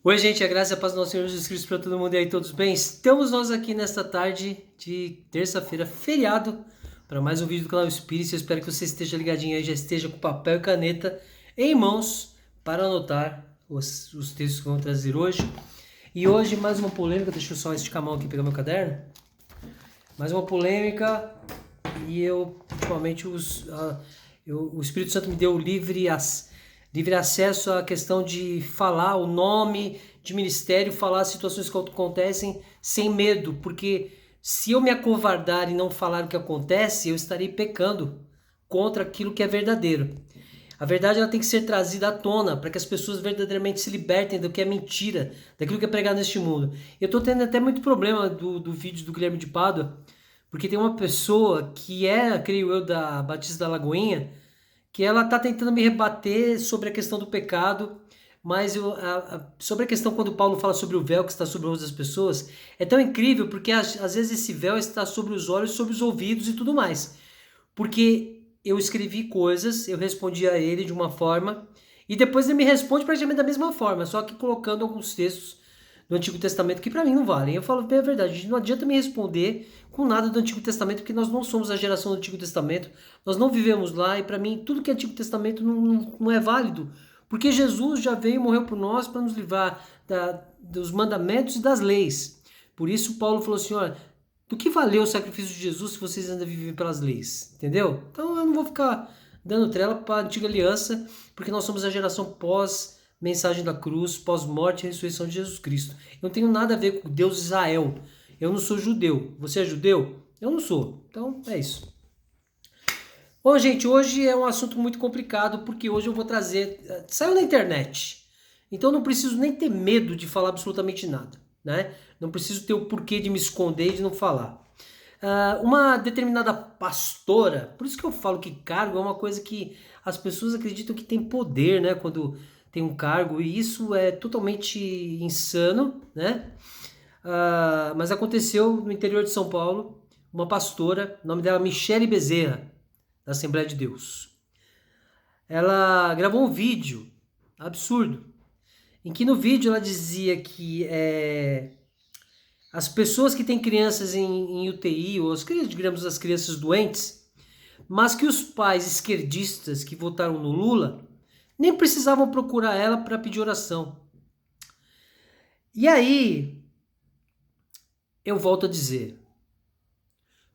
Oi, gente, a graça e a paz do nosso Senhor Jesus Cristo para todo mundo e aí, todos bem? Estamos nós aqui nesta tarde de terça-feira, feriado, para mais um vídeo do canal Espírito. Eu espero que você esteja ligadinho aí, já esteja com papel e caneta em mãos para anotar os textos que vamos trazer hoje. E hoje, mais uma polêmica, deixa eu só esticar a mão aqui e pegar meu caderno. Mais uma polêmica e ultimamente, o Espírito Santo me deu livre acesso à questão de falar o nome de ministério, falar as situações que acontecem sem medo, porque se eu me acovardar e não falar o que acontece, eu estarei pecando contra aquilo que é verdadeiro. A verdade ela tem que ser trazida à tona para que as pessoas verdadeiramente se libertem do que é mentira, daquilo que é pregado neste mundo. Eu estou tendo até muito problema do vídeo do Guilherme de Pádua, porque tem uma pessoa que é, creio eu, da Batista da Lagoinha, que ela está tentando me rebater sobre a questão do pecado, mas sobre a questão quando Paulo fala sobre o véu que está sobre os das pessoas, é tão incrível porque às vezes esse véu está sobre os olhos, sobre os ouvidos e tudo mais. Porque eu escrevi coisas, eu respondi a ele de uma forma, e depois ele me responde praticamente da mesma forma, só que colocando alguns textos do Antigo Testamento que para mim não valem. Eu falo bem a verdade, não adianta me responder com nada do Antigo Testamento, porque nós não somos a geração do Antigo Testamento, nós não vivemos lá, e para mim tudo que é Antigo Testamento não é válido, porque Jesus já veio e morreu por nós para nos livrar dos mandamentos e das leis. Por isso Paulo falou assim, olha, do que valeu o sacrifício de Jesus se vocês ainda vivem pelas leis? Entendeu? Então eu não vou ficar dando trela para a antiga aliança, porque nós somos a geração pós mensagem da cruz, pós morte e ressurreição de Jesus Cristo. Eu não tenho nada a ver com Deus de Israel. Eu não sou judeu. Você é judeu? Eu não sou. Então é isso. Bom, gente, hoje é um assunto muito complicado porque hoje eu vou trazer. Saiu na internet. Então eu não preciso nem ter medo de falar absolutamente nada, né? Não preciso ter o porquê de me esconder e de não falar. Uma determinada pastora, por isso que eu falo que cargo é uma coisa que as pessoas acreditam que tem poder, né? Quando tem um cargo, e isso é totalmente insano, né? Mas aconteceu no interior de São Paulo, uma pastora, o nome dela é Michele Bezerra, da Assembleia de Deus. Ela gravou um vídeo absurdo, em que no vídeo ela dizia que as pessoas que têm crianças em UTI, ou digamos as crianças doentes, mas que os pais esquerdistas que votaram no Lula nem precisavam procurar ela para pedir oração. E aí, eu volto a dizer,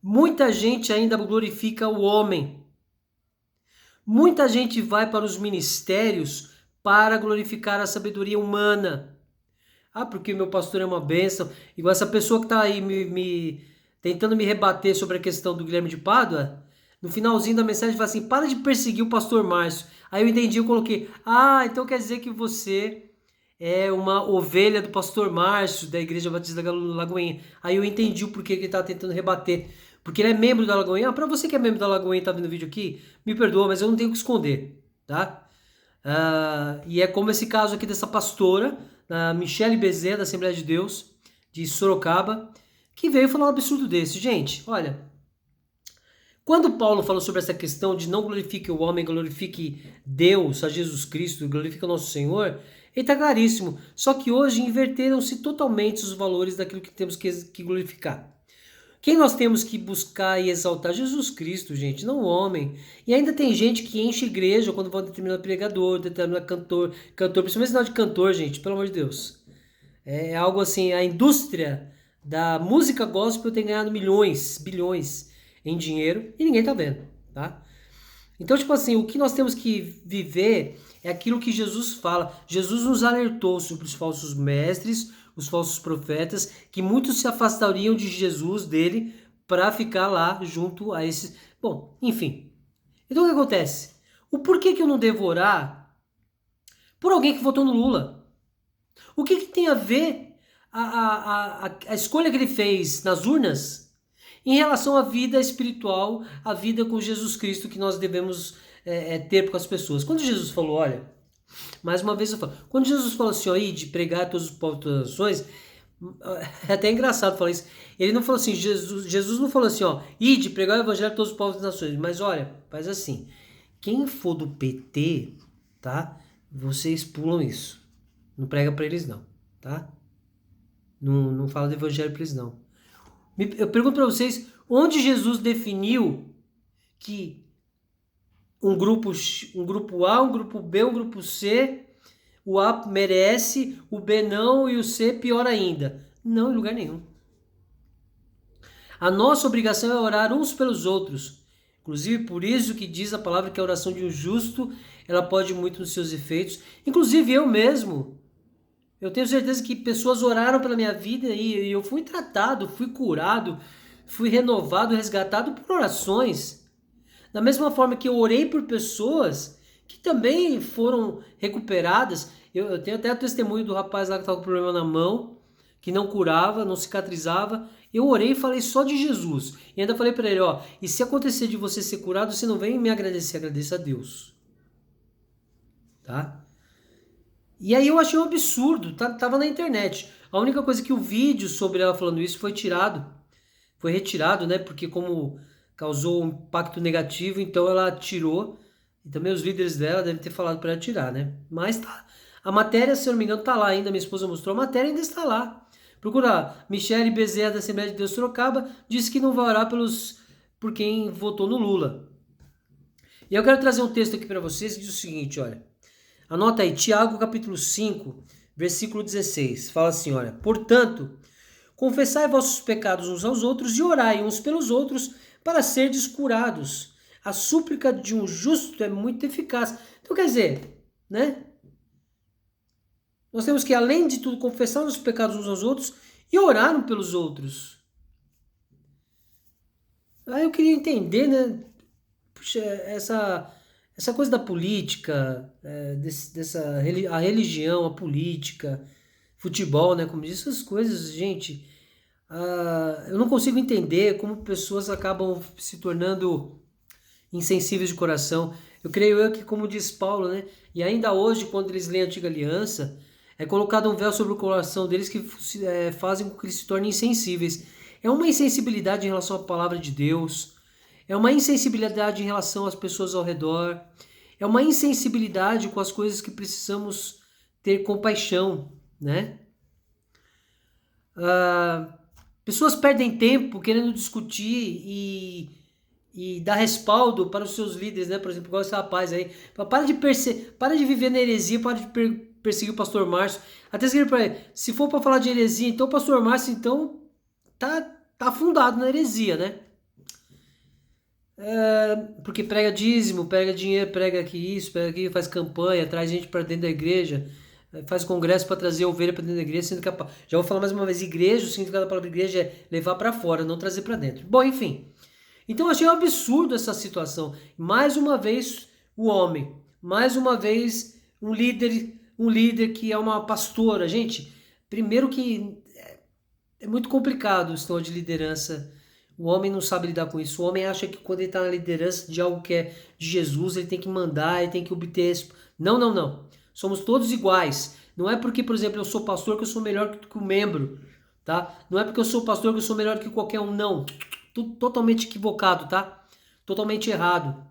muita gente ainda glorifica o homem. Muita gente vai para os ministérios para glorificar a sabedoria humana. Porque meu pastor é uma bênção. Igual essa pessoa que está aí tentando me rebater sobre a questão do Guilherme de Pádua, no finalzinho da mensagem fala assim, para de perseguir o pastor Márcio. Aí eu entendi, eu coloquei, então quer dizer que você é uma ovelha do pastor Márcio, da Igreja Batista da Lagoinha. Aí eu entendi o porquê que ele está tentando rebater. Porque ele é membro da Lagoinha. Para você que é membro da Lagoinha e está vendo o vídeo aqui, me perdoa, mas eu não tenho o que esconder, tá? E é como esse caso aqui dessa pastora, a Michele Bezerra, da Assembleia de Deus, de Sorocaba, que veio falar um absurdo desse. Gente, olha, quando Paulo falou sobre essa questão de não glorifique o homem, glorifique Deus, a Jesus Cristo, glorifique o nosso Senhor, ele está claríssimo. Só que hoje inverteram-se totalmente os valores daquilo que temos que glorificar. Quem nós temos que buscar e exaltar? Jesus Cristo, gente, não o homem. E ainda tem gente que enche igreja quando vai determinado pregador, determinado cantor, principalmente sinal de cantor, gente, pelo amor de Deus. É algo assim, a indústria da música gospel tem ganhado milhões, bilhões em dinheiro e ninguém tá vendo, tá? Então, tipo assim, o que nós temos que viver é aquilo que Jesus fala. Jesus nos alertou sobre os falsos mestres, os falsos profetas, que muitos se afastariam de Jesus, dele, para ficar lá junto a esses. Bom, enfim. Então o que acontece? O porquê que eu não devo orar por alguém que votou no Lula? O que tem a ver a escolha que ele fez nas urnas em relação à vida espiritual, à vida com Jesus Cristo que nós devemos ter com as pessoas? Quando Jesus falou, olha, mais uma vez eu falo, quando Jesus falou assim, ó, de pregar a todos os povos, todas as nações, é até engraçado falar isso. Ele não falou assim, Jesus não falou assim, ó, de pregar o evangelho a todos os povos das nações, mas olha, faz assim, quem for do PT, tá? Vocês pulam isso. Não prega para eles não, tá? Não fala do evangelho para eles, não. Eu pergunto para vocês, onde Jesus definiu que um grupo A, um grupo B, um grupo C, o A merece, o B não e o C pior ainda? Não, em lugar nenhum. A nossa obrigação é orar uns pelos outros. Inclusive, por isso que diz a palavra que a oração de um justo, ela pode muito nos seus efeitos. Inclusive, eu mesmo, eu tenho certeza que pessoas oraram pela minha vida e eu fui tratado, fui curado, fui renovado, resgatado por orações. Da mesma forma que eu orei por pessoas que também foram recuperadas. Eu tenho até o testemunho do rapaz lá que estava com problema na mão, que não curava, não cicatrizava. Eu orei e falei só de Jesus. E ainda falei para ele, ó, e se acontecer de você ser curado, você não vem me agradecer, agradeça a Deus. Tá? E aí eu achei um absurdo, tava na internet. A única coisa que o vídeo sobre ela falando isso foi retirado, né? Porque como causou um impacto negativo, então ela tirou. E também os líderes dela devem ter falado para ela tirar, né? Mas tá. A matéria, se eu não me engano, tá lá ainda. Minha esposa mostrou, a matéria ainda está lá. Procura Michele Bezerra da Assembleia de Deus Sorocaba, disse que não vai orar por quem votou no Lula. E eu quero trazer um texto aqui para vocês que diz o seguinte, olha. Anota aí, Tiago capítulo 5, versículo 16. Fala assim, olha. Portanto, confessai vossos pecados uns aos outros e orai uns pelos outros para serdes curados. A súplica de um justo é muito eficaz. Então quer dizer, né? Nós temos que, além de tudo, confessar os pecados uns aos outros e orar uns pelos outros. Aí eu queria entender, né? Puxa, essa coisa da política, a religião, a política, futebol, né? Como diz, essas coisas, gente. Eu não consigo entender como pessoas acabam se tornando insensíveis de coração. Eu creio que, como diz Paulo, né? E ainda hoje, quando eles leem a Antiga Aliança, é colocado um véu sobre o coração deles que fazem com que eles se tornem insensíveis. É uma insensibilidade em relação à palavra de Deus, é uma insensibilidade em relação às pessoas ao redor, é uma insensibilidade com as coisas que precisamos ter compaixão, né? Pessoas perdem tempo querendo discutir e dar respaldo para os seus líderes, né? Por exemplo, igual esse rapaz aí. Para de viver na heresia, para de perseguir o pastor Márcio. Até escrevi para ele, se for para falar de heresia, então o pastor Márcio então tá afundado na heresia, né? Porque prega dízimo, prega dinheiro, prega aqui isso, prega aqui, faz campanha, traz gente para dentro da igreja, faz congresso para trazer ovelha para dentro da igreja, sendo que já vou falar mais uma vez, igreja, o significado da palavra igreja é levar para fora, não trazer para dentro. Bom, enfim. Então eu achei um absurdo essa situação. Mais uma vez o homem, mais uma vez um líder que é uma pastora. Gente, primeiro que é muito complicado o sistema de liderança. O homem não sabe lidar com isso. O homem acha que quando ele está na liderança de algo que é de Jesus, ele tem que mandar, ele tem que obter. Não, não, não. Somos todos iguais. Não é porque, por exemplo, eu sou pastor que eu sou melhor que o membro, tá? Não é porque eu sou pastor que eu sou melhor que qualquer um, não. Tudo totalmente equivocado, tá? Totalmente errado.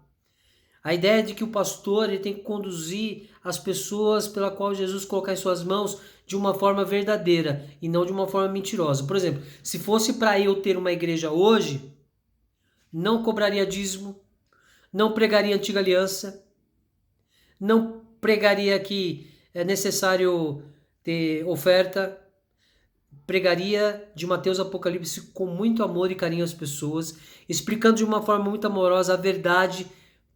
A ideia de que o pastor ele tem que conduzir as pessoas pela qual Jesus colocar em suas mãos de uma forma verdadeira e não de uma forma mentirosa. Por exemplo, se fosse para eu ter uma igreja hoje, não cobraria dízimo, não pregaria antiga aliança, não pregaria que é necessário ter oferta, pregaria de Mateus Apocalipse com muito amor e carinho às pessoas, explicando de uma forma muito amorosa a verdade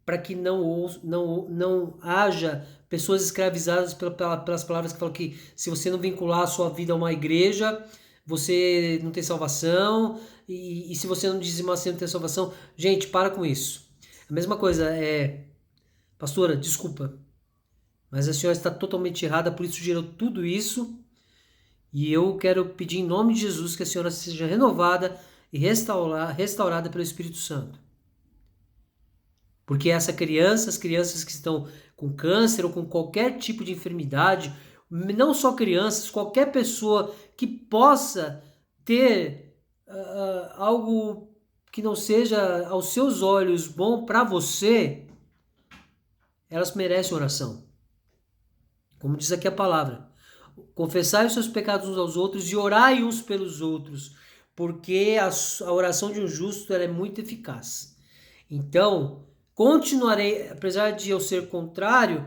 para que não haja pessoas escravizadas pelas palavras que falam que se você não vincular a sua vida a uma igreja, você não tem salvação, e se você não dizimar, você não tem salvação. Gente, para com isso. A mesma coisa pastora, desculpa, mas a senhora está totalmente errada, por isso gerou tudo isso, e eu quero pedir em nome de Jesus que a senhora seja renovada e restaurada pelo Espírito Santo. Porque as crianças que estão com câncer ou com qualquer tipo de enfermidade, não só crianças, qualquer pessoa que possa ter algo que não seja aos seus olhos bom para você, elas merecem oração. Como diz aqui a palavra, confessai os seus pecados uns aos outros e orai uns pelos outros, porque a oração de um justo ela é muito eficaz. Então, continuarei, apesar de eu ser contrário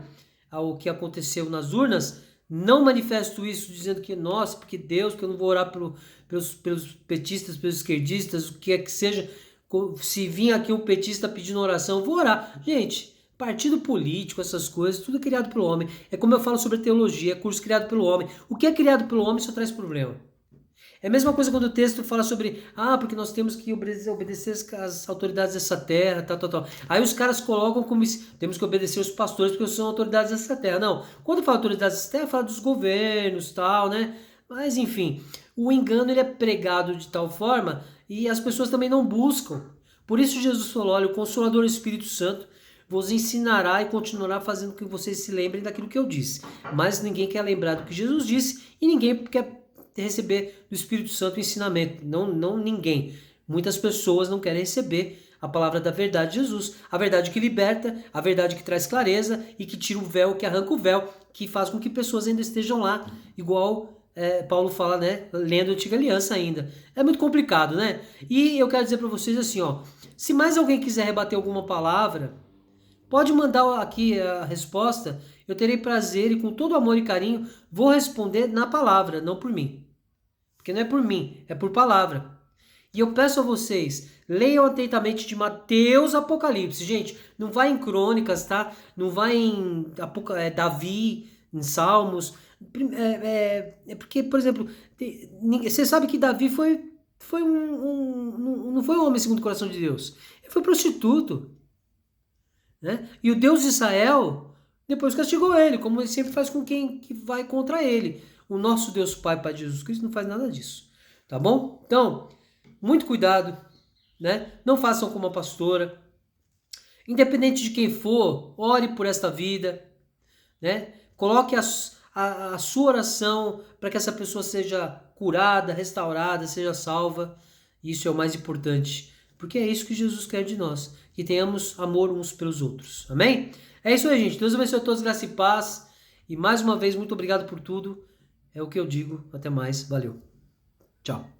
ao que aconteceu nas urnas, não manifesto isso dizendo que, nossa, porque Deus, que eu não vou orar pelos petistas, pelos esquerdistas, o que é que seja. Se vir aqui um petista pedindo oração, eu vou orar. Gente, partido político, essas coisas, tudo é criado pelo homem. É como eu falo sobre teologia, é curso criado pelo homem. O que é criado pelo homem só traz problema. É a mesma coisa quando o texto fala sobre, porque nós temos que obedecer as autoridades dessa terra, tal. Aí os caras colocam como temos que obedecer os pastores porque são autoridades dessa terra. Não, quando fala autoridades dessa terra, fala dos governos, tal, né? Mas enfim, o engano ele é pregado de tal forma e as pessoas também não buscam. Por isso Jesus falou, olha, o Consolador Espírito Santo vos ensinará e continuará fazendo com que vocês se lembrem daquilo que eu disse. Mas ninguém quer lembrar do que Jesus disse e ninguém quer receber do Espírito Santo o ensinamento. Não ninguém. Muitas pessoas não querem receber a palavra da verdade de Jesus. A verdade que liberta, a verdade que traz clareza e que tira o véu, que arranca o véu, que faz com que pessoas ainda estejam lá, igual Paulo fala, né? Lendo a Antiga Aliança ainda. É muito complicado, né? E eu quero dizer para vocês assim, se mais alguém quiser rebater alguma palavra, pode mandar aqui a resposta. Eu terei prazer e com todo amor e carinho vou responder na palavra, não por mim. Porque não é por mim, é por palavra. E eu peço a vocês, leiam atentamente de Mateus Apocalipse. Gente, não vai em Crônicas, tá? Não vai em Davi, em Salmos. É porque, por exemplo, você sabe que Davi não foi um homem segundo o coração de Deus. Ele foi prostituto. Né? E o Deus de Israel depois castigou ele, como ele sempre faz com quem que vai contra ele. O nosso Deus Pai de Jesus Cristo não faz nada disso. Tá bom? Então, muito cuidado, né? Não façam como a pastora. Independente de quem for, ore por esta vida, né? Coloque a sua oração para que essa pessoa seja curada, restaurada, seja salva. Isso é o mais importante, porque é isso que Jesus quer de nós, que tenhamos amor uns pelos outros. Amém? É isso aí, gente. Deus abençoe a todos, graça e paz. E mais uma vez, muito obrigado por tudo. É o que eu digo. Até mais. Valeu. Tchau.